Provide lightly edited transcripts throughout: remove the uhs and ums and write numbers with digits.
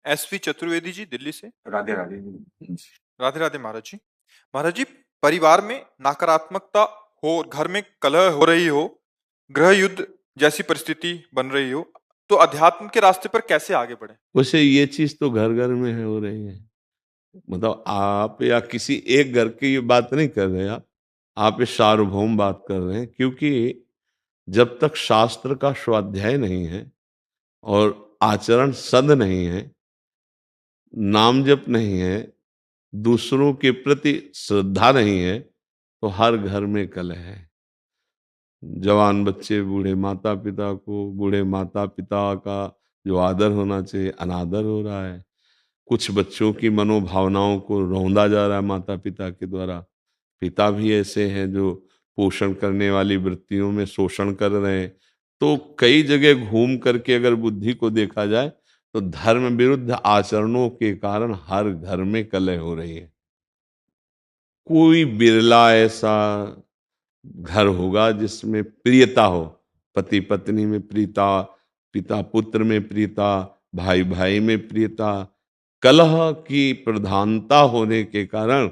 SP Chaturvedi ji Delhi से। राधे राधे। राधे राधे महाराज जी। महाराज जी, परिवार में नकारात्मकता हो और घर में कलह हो रही हो, गृह युद्ध जैसी परिस्थिति बन रही हो, तो अध्यात्म के रास्ते पर कैसे आगे बढ़े? वैसे ये चीज तो घर घर में है, हो रही है। मतलब आप या किसी एक घर की ये बात नहीं कर रहे, आप ये सार्वभौम बात कर रहे हैं। क्योंकि जब तक शास्त्र का स्वाध्याय नहीं है और आचरण सद नहीं है, नाम जप नहीं है, दूसरों के प्रति श्रद्धा नहीं है, तो हर घर में कलह है। जवान बच्चे बूढ़े माता पिता का जो आदर होना चाहिए अनादर हो रहा है। कुछ बच्चों की मनोभावनाओं को रौंदा जा रहा है माता पिता के द्वारा। पिता भी ऐसे हैं जो पोषण करने वाली वृत्तियों में शोषण कर रहे हैं। तो कई जगह घूम करके अगर बुद्धि को देखा जाए तो धर्म विरुद्ध आचरणों के कारण हर घर में कलह हो रही है। कोई बिरला ऐसा घर होगा जिसमें प्रियता हो, पति पत्नी में प्रियता, पिता पुत्र में प्रियता, भाई भाई में प्रियता। कलह की प्रधानता होने के कारण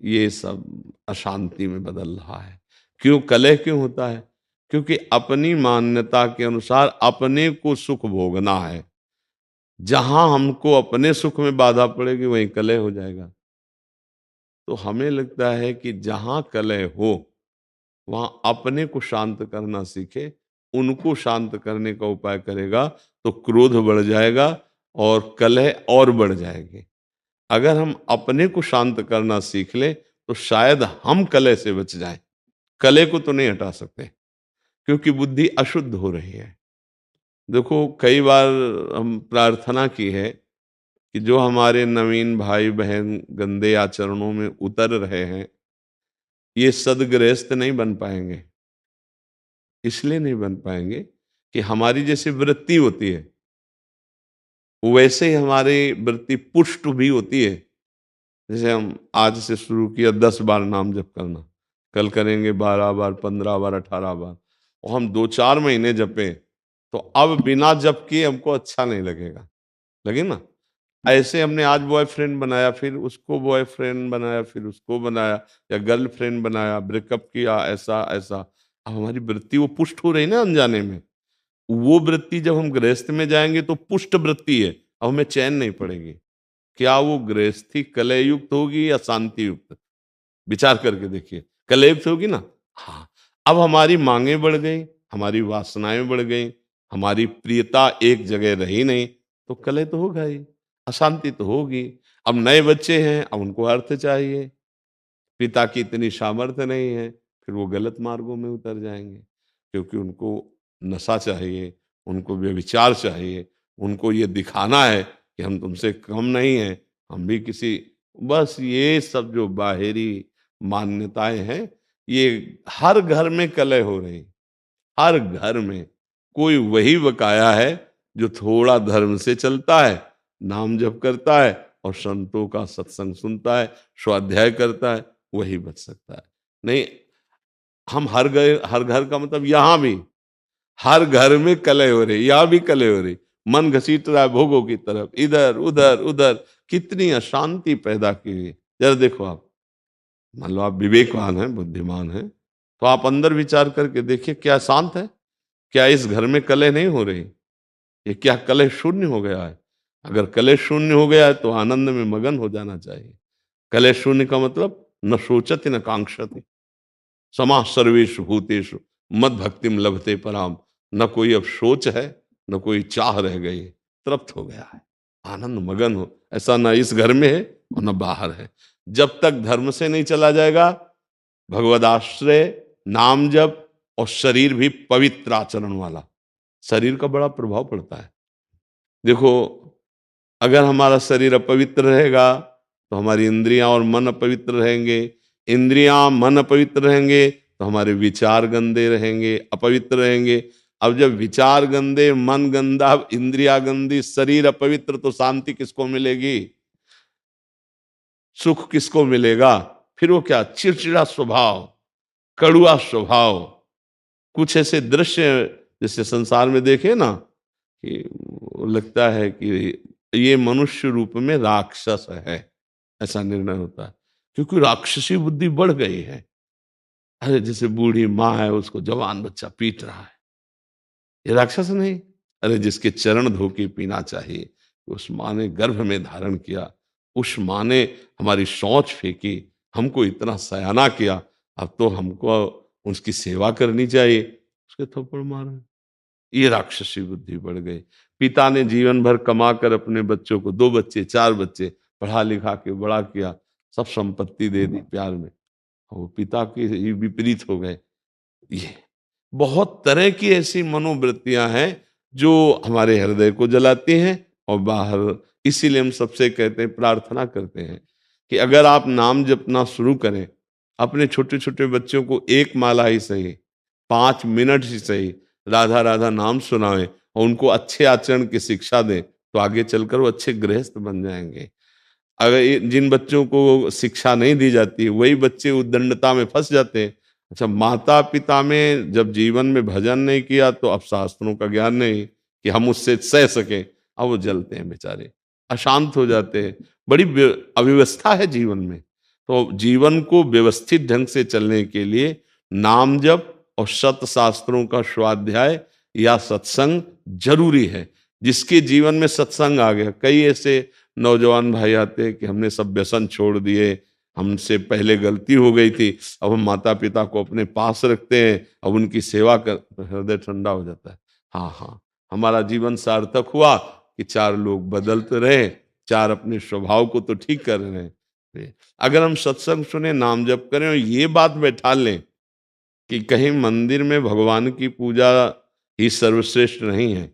ये सब अशांति में बदल रहा है। क्यों कलह क्यों होता है? क्योंकि अपनी मान्यता के अनुसार अपने को सुख भोगना है। जहां हमको अपने सुख में बाधा पड़ेगी वहीं कलह हो जाएगा। तो हमें लगता है कि जहां कलह हो वहां अपने को शांत करना सीखे। उनको शांत करने का उपाय करेगा तो क्रोध बढ़ जाएगा और कलह और बढ़ जाएगी। अगर हम अपने को शांत करना सीख ले तो शायद हम कलह से बच जाएं। कलह को तो नहीं हटा सकते क्योंकि बुद्धि अशुद्ध हो रही है। देखो कई बार हम प्रार्थना की है कि जो हमारे नवीन भाई बहन गंदे आचरणों में उतर रहे हैं, ये सदगृहस्थ नहीं बन पाएंगे। इसलिए नहीं बन पाएंगे कि हमारी जैसी वृत्ति होती है वैसे ही हमारी वृत्ति पुष्ट भी होती है। जैसे हम आज से शुरू किया 10 बार नाम जप करना, कल करेंगे 12 बार, 15 बार, 18 बार, और हम 2-4 महीने जपें तो अब बिना जप किए हमको अच्छा नहीं लगेगा। लगे ना? ऐसे हमने आज बॉयफ्रेंड बनाया, फिर उसको बॉयफ्रेंड बनाया, फिर उसको बनाया, या गर्लफ्रेंड बनाया, ब्रेकअप किया, ऐसा ऐसा। अब हमारी वृत्ति वो पुष्ट हो रही ना अनजाने में। वो वृत्ति जब हम गृहस्थ में जाएंगे तो पुष्ट वृत्ति है, अब हमें चैन नहीं पड़ेगी। क्या वो गृहस्थी कलह युक्त होगी या शांति युक्त? विचार करके देखिए। कलह युक्त होगी ना? हाँ। अब हमारी मांगे बढ़ गई, हमारी वासनाएं बढ़ गई, हमारी प्रियता एक जगह रही नहीं, तो कलह तो होगा ही, अशांति तो होगी। अब नए बच्चे हैं, अब उनको अर्थ चाहिए, पिता की इतनी सामर्थ्य नहीं है, फिर वो गलत मार्गों में उतर जाएंगे क्योंकि उनको नशा चाहिए, उनको व्यभिचार चाहिए, उनको ये दिखाना है कि हम तुमसे कम नहीं हैं, हम भी किसी। बस ये सब जो बाहरी मान्यताएं हैं, ये हर घर में कलह हो रही। हर घर में कोई वही बकाया है जो थोड़ा धर्म से चलता है, नाम जप करता है और संतों का सत्संग सुनता है, स्वाध्याय करता है, वही बच सकता है। नहीं, हम हर घर का मतलब यहां भी हर घर में कलह हो रही, यहां भी कलह हो रही। मन घसीट रहा है भोगों की तरफ, इधर उधर उधर। कितनी अशांति पैदा की हुई। जरा देखो आप, मान लो आप विवेकवान हैं, बुद्धिमान हैं, तो आप अंदर विचार करके देखिए क्या शांत है? क्या इस घर में कलह नहीं हो रही? ये क्या कलह शून्य हो गया है? अगर कलह शून्य हो गया है तो आनंद में मगन हो जाना चाहिए। कलह शून्य का मतलब न सोचति न कांक्षति, समा सर्वेषु भूतेषु मद भक्तिम लभते पराम। न कोई अब सोच है, न कोई चाह रह गई, तृप्त हो गया है, आनंद मगन हो। ऐसा ना इस घर में है और न बाहर है। जब तक धर्म से नहीं चला जाएगा, भगवदाश्रय, नाम जप और शरीर भी पवित्र आचरण वाला, शरीर का बड़ा प्रभाव पड़ता है। देखो, अगर हमारा शरीर अपवित्र रहेगा तो हमारी इंद्रियां और मन अपवित्र रहेंगे। इंद्रियां मन अपवित्र रहेंगे तो हमारे विचार गंदे रहेंगे, अपवित्र रहेंगे। अब जब विचार गंदे, मन गंदा, इंद्रिया गंदी, शरीर अपवित्र, तो शांति किसको मिलेगी? सुख किसको मिलेगा? फिर वो क्या, चिड़चिड़ा स्वभाव, कड़ुआ स्वभाव। कुछ ऐसे दृश्य जैसे संसार में देखे ना कि लगता है कि ये मनुष्य रूप में राक्षस है, ऐसा निर्णय होता है, क्योंकि राक्षसी बुद्धि बढ़ गई है। अरे जैसे बूढ़ी माँ है, उसको जवान बच्चा पीट रहा है, ये राक्षस नहीं। अरे जिसके चरण धो के पीना चाहिए, उस माँ ने गर्भ में धारण किया, उस माँ ने हमारी शौच फेंकी, हमको इतना सयाना किया, अब तो हमको उसकी सेवा करनी चाहिए, उसके थप्पड़ मारे। ये राक्षसी बुद्धि बढ़ गई। पिता ने जीवन भर कमा कर अपने बच्चों को, 2 बच्चे 4 बच्चे पढ़ा लिखा के बड़ा किया, सब संपत्ति दे दी प्यार में, और वो पिता के ही विपरीत हो गए। ये बहुत तरह की ऐसी मनोवृत्तियां हैं जो हमारे हृदय को जलाती हैं और बाहर। इसीलिए हम सबसे कहते हैं, प्रार्थना करते हैं कि अगर आप नाम जपना शुरू करें, अपने छोटे छोटे बच्चों को एक माला ही सही, 5 मिनट ही सही, राधा राधा नाम सुनाएं और उनको अच्छे आचरण की शिक्षा दें, तो आगे चलकर वो अच्छे गृहस्थ बन जाएंगे। अगर जिन बच्चों को शिक्षा नहीं दी जाती, वही बच्चे उद्दंडता में फंस जाते हैं। अच्छा, माता पिता में जब जीवन में भजन नहीं किया, तो अब शास्त्रों का ज्ञान नहीं कि हम उससे सह सकें, अब वो जलते हैं बेचारे, अशांत हो जाते हैं। बड़ी अव्यवस्था है जीवन में। तो जीवन को व्यवस्थित ढंग से चलने के लिए नाम जप और सत शास्त्रों का स्वाध्याय या सत्संग जरूरी है। जिसके जीवन में सत्संग आ गया, कई ऐसे नौजवान भाई आते हैं कि हमने सब व्यसन छोड़ दिए, हमसे पहले गलती हो गई थी, अब हम माता पिता को अपने पास रखते हैं, अब उनकी सेवा कर, हृदय ठंडा हो जाता है। हाँ हाँ, हमारा जीवन सार्थक हुआ कि 4 लोग बदलते रहे, 4 अपने स्वभाव को तो ठीक कर रहे हैं। अगर हम सत्संग सुने, नाम जप करें और ये बात बैठा लें कि कहीं मंदिर में भगवान की पूजा ही सर्वश्रेष्ठ नहीं है,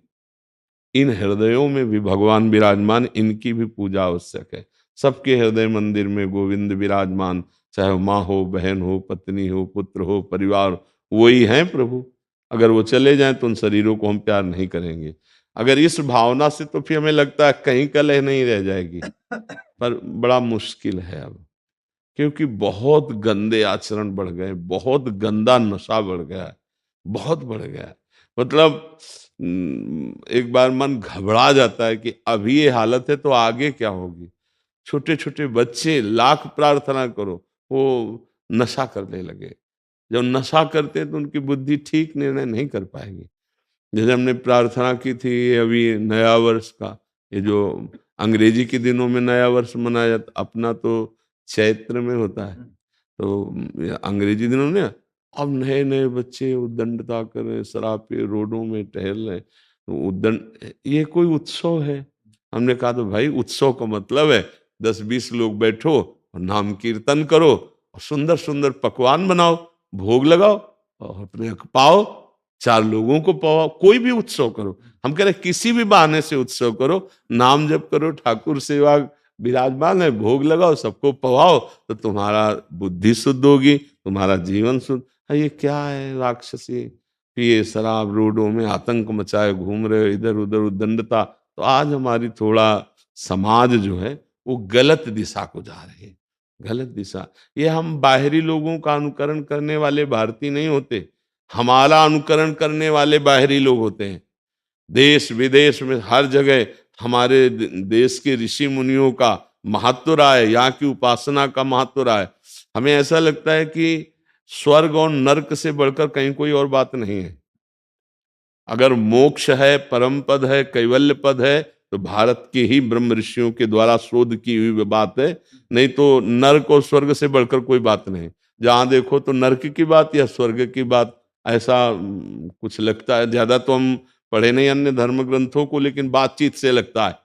इन हृदयों में भी भगवान विराजमान, इनकी भी पूजा आवश्यक है। सबके हृदय मंदिर में गोविंद विराजमान, चाहे माँ हो, बहन हो, पत्नी हो, पुत्र हो, परिवार, वही हैं प्रभु। अगर वो चले जाएं तो उन शरीरों को हम प्यार नहीं करेंगे। अगर इस भावना से, तो फिर हमें लगता है कहीं कलह नहीं रह जाएगी, पर बड़ा मुश्किल है अब, क्योंकि बहुत गंदे आचरण बढ़ गए, बहुत गंदा नशा बढ़ गया है, बहुत बढ़ गया है। मतलब एक बार मन घबरा जाता है कि अभी ये हालत है तो आगे क्या होगी। छोटे छोटे बच्चे, लाख प्रार्थना करो, वो नशा करने लगे। जब नशा करते हैं तो उनकी बुद्धि ठीक निर्णय नहीं कर पाएगी। जैसे हमने प्रार्थना की थी अभी नया वर्ष का, ये जो अंग्रेजी के दिनों में नया वर्ष मनाया जाता, अपना तो चैत्र में होता है, तो ये अंग्रेजी दिनों में अब नए नए बच्चे उद्दंडता कर रहे हैं, शराब पे रोडों में टहल रहे हैं। तो उद्दंड, ये कोई उत्सव है? हमने कहा तो भाई उत्सव का मतलब है 10-20 लोग बैठो और नाम कीर्तन करो और सुंदर सुंदर पकवान बनाओ, भोग लगाओ और अपने पाओ, 4 लोगों को पाओ, कोई भी उत्सव करो। हम कह रहे किसी भी बहाने से उत्सव करो, नाम जप करो, ठाकुर सेवा विराजमान है, भोग लगाओ, सबको पवाओ, तो तुम्हारा बुद्धि शुद्ध होगी, तुम्हारा जीवन शुद्ध। ये क्या है? राक्षसी पिए शराब, रोडों में आतंक मचाए घूम रहे, इधर उधर उद्दंडता। तो आज हमारी थोड़ा समाज जो है वो गलत दिशा को जा रही है, गलत दिशा। ये हम बाहरी लोगों का अनुकरण करने वाले भारतीय नहीं होते, हमारा अनुकरण करने वाले बाहरी लोग होते हैं। देश विदेश में हर जगह हमारे देश के ऋषि मुनियों का महत्व रहा है, यहाँ की उपासना का महत्व रहा है। हमें ऐसा लगता है कि स्वर्ग और नरक से बढ़कर कहीं कोई और बात नहीं है। अगर मोक्ष है, परम पद है, कैवल्य पद है, तो भारत के ही ब्रह्म ऋषियों के द्वारा शोध की हुई बात है। नहीं तो नरक और स्वर्ग से बढ़कर कोई बात नहीं। जहां देखो तो नरक की बात या स्वर्ग की बात, ऐसा कुछ लगता है। ज्यादा तो हम पढ़े नहीं अन्य धर्म ग्रंथों को, लेकिन बातचीत से लगता है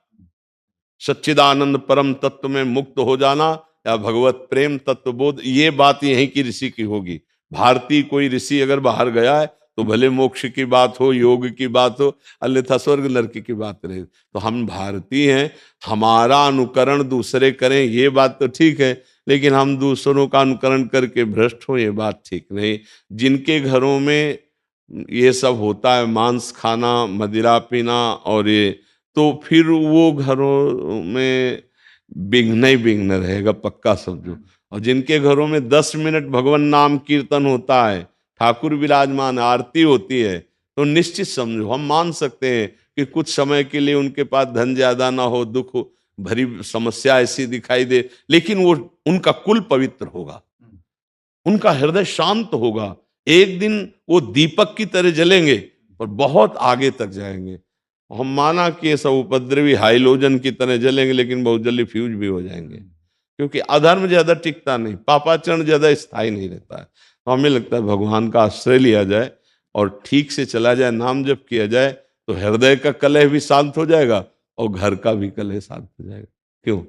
सच्चिदानंद परम तत्व में मुक्त हो जाना या भगवत प्रेम तत्व बोध, ये बात यहीं की ऋषि की होगी। भारतीय कोई ऋषि अगर बाहर गया है तो भले मोक्ष की बात हो, योग की बात हो, अन्यथा स्वर्ग नरक की बात रहे। तो हम भारतीय हैं, हमारा अनुकरण दूसरे करें ये बात तो ठीक है, लेकिन हम दूसरों का अनुकरण करके भ्रष्ट हो, ये बात ठीक नहीं। जिनके घरों में ये सब होता है, मांस खाना, मदिरा पीना और ये, तो फिर वो घरों में विघ्न ही विघ्न रहेगा, पक्का समझो। और जिनके घरों में 10 मिनट भगवान नाम कीर्तन होता है, ठाकुर विराजमान, आरती होती है, तो निश्चित समझो हम मान सकते हैं कि कुछ समय के लिए उनके पास धन ज्यादा ना हो, दुख भरी समस्या ऐसी दिखाई दे, लेकिन वो उनका कुल पवित्र होगा, उनका हृदय शांत होगा। एक दिन वो दीपक की तरह जलेंगे और बहुत आगे तक जाएंगे। हम माना कि ये सब उपद्रवी हाइलोजन की तरह जलेंगे, लेकिन बहुत जल्दी फ्यूज भी हो जाएंगे, क्योंकि अधर्म ज्यादा टिकता नहीं, पापाचरण ज्यादा स्थायी नहीं रहता है। तो हमें लगता है भगवान का आश्रय लिया जाए और ठीक से चला जाए, नाम जप किया जाए, तो हृदय का कलह भी शांत हो जाएगा और घर का भी कलह शांत हो जाएगा। क्यों?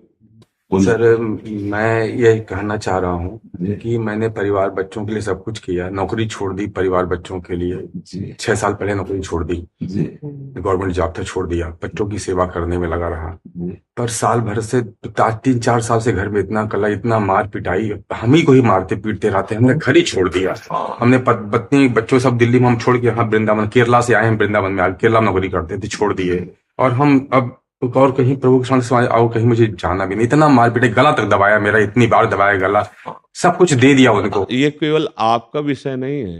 सर, मैं ये कहना चाह रहा हूँ कि मैंने परिवार बच्चों के लिए सब कुछ किया, नौकरी छोड़ दी परिवार बच्चों के लिए। 6 साल पहले नौकरी छोड़ दी, गवर्नमेंट जॉब था, छोड़ दिया, बच्चों की सेवा करने में लगा रहा। पर साल भर से 3-4 साल से घर में इतना कला, इतना मार पिटाई, हम ही को ही मारते पीटते रहते, हमने घर ही छोड़ दिया। हमने पत्नी बच्चों सब दिल्ली में हम छोड़ के, हाँ वृंदावन, केरला से आए हैं, वृंदावन में केरला में नौकरी करते थे, छोड़ दिए। और हम अब और कहीं प्रभु के सामने और कहीं मुझे जाना भी नहीं। इतना मार पीटे, गला तक दबाया मेरा, इतनी बार दबाया गला, सब कुछ दे दिया उनको। ये केवल आपका विषय नहीं है,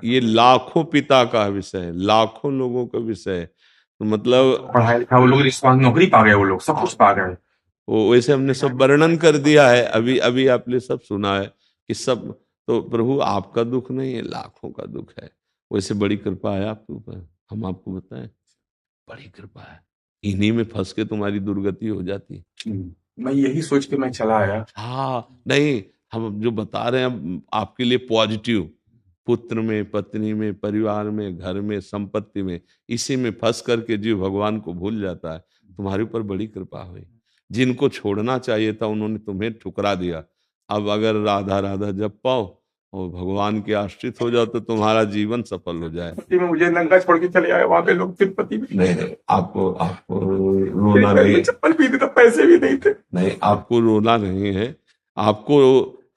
ये लाखों पिता का विषय है, लाखों लोगों का विषय है। तो मतलब पढ़ाया लिखा वो लोग, नौकरी पा गए, वो लोग सब कुछ पा गए। वो वैसे हमने सब वर्णन कर दिया है, अभी अभी आपने सब सुना है कि सब, तो प्रभु आपका दुख नहीं है, लाखों का दुख है। वैसे बड़ी कृपा है आपके ऊपर, हम आपको बताएं, बड़ी कृपा है। इन्हीं में फंस के तुम्हारी दुर्गति हो जाती। मैं यही सोच के मैं चला आया। हाँ नहीं, हम जो बता रहे हैं आपके लिए पॉजिटिव, पुत्र में, पत्नी में, परिवार में, घर में, संपत्ति में, इसी में फंस करके जीव भगवान को भूल जाता है। तुम्हारे ऊपर बड़ी कृपा हुई। जिनको छोड़ना चाहिए था उन्होंने तुम्हें ठुकरा दिया। अब अगर राधा राधा जप पाओ और भगवान के आश्रित हो जाओ तो तुम्हारा जीवन सफल हो जाए। में मुझे नंगा छोड़ के चले आए, वहां पे लोग तिरुपति में। नहीं, आपको रोना नहीं, चप्पल भी नहीं था, पैसे भी नहीं थे। नहीं, आपको रोना नहीं है, आपको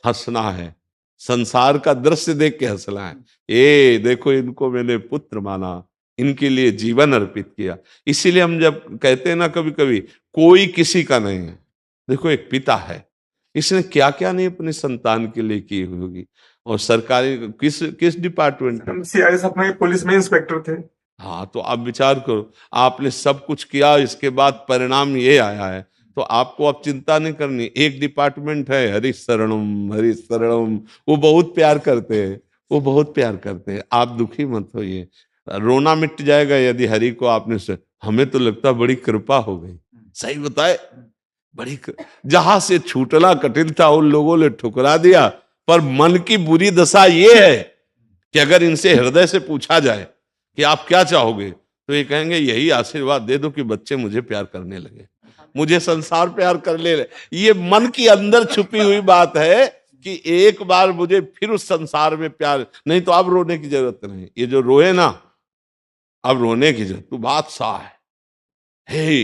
हंसना है, संसार का दृश्य देख के हंसना है। ये देखो, इनको मैंने पुत्र माना, इनके लिए जीवन अर्पित किया। इसीलिए हम जब कहते हैं ना, कभी कभी कोई किसी का नहीं है, देखो एक पिता है, इसने क्या क्या नहीं अपने संतान के लिए की होगी। और सरकारी किस डिपार्टमेंट में, सीआईएसएफ में, पुलिस में इंस्पेक्टर थे। हाँ, तो आप विचार करो, आपने सब कुछ किया, इसके बाद परिणाम ये आया है, तो आपको अब चिंता नहीं करनी। एक डिपार्टमेंट है हरि शरणम, हरि शरणम, वो बहुत प्यार करते हैं, वो बहुत प्यार करते हैं। आप दुखी मत होइए, रोना मिट जाएगा यदि हरि को आपने से। हमें तो लगता बड़ी कृपा हो गई, सही बताए, बड़ी जहां से छूटना कठिन था उन लोगों ने ठुकरा दिया। पर मन की बुरी दशा ये है कि अगर इनसे हृदय से पूछा जाए कि आप क्या चाहोगे, तो ये कहेंगे यही आशीर्वाद दे दो कि बच्चे मुझे प्यार करने लगे, मुझे संसार प्यार कर ले। ये मन की अंदर छुपी हुई बात है कि एक बार मुझे फिर उस संसार में प्यार, नहीं तो अब रोने की जरूरत नहीं। ये जो रोए ना, अब रोने की जरूरत, तू बादशाह है, हे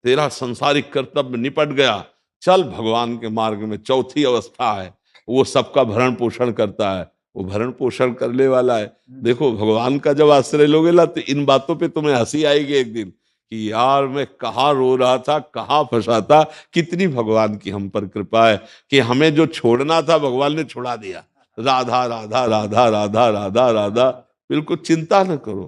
तेरा संसारिक कर्तव्य निपट गया, चल भगवान के मार्ग में। चौथी अवस्था है, वो सबका भरण पोषण करता है, वो भरण पोषण करने वाला है। देखो, भगवान का जब आश्रय लोगे ना, तो इन बातों पे तुम्हें हंसी आएगी एक दिन कि यार मैं कहाँ रो रहा था, कहाँ फंसा था। कितनी भगवान की हम पर कृपा है कि हमें जो छोड़ना था भगवान ने छुड़ा दिया। राधा राधा राधा राधा राधा राधा, बिल्कुल चिंता न करो।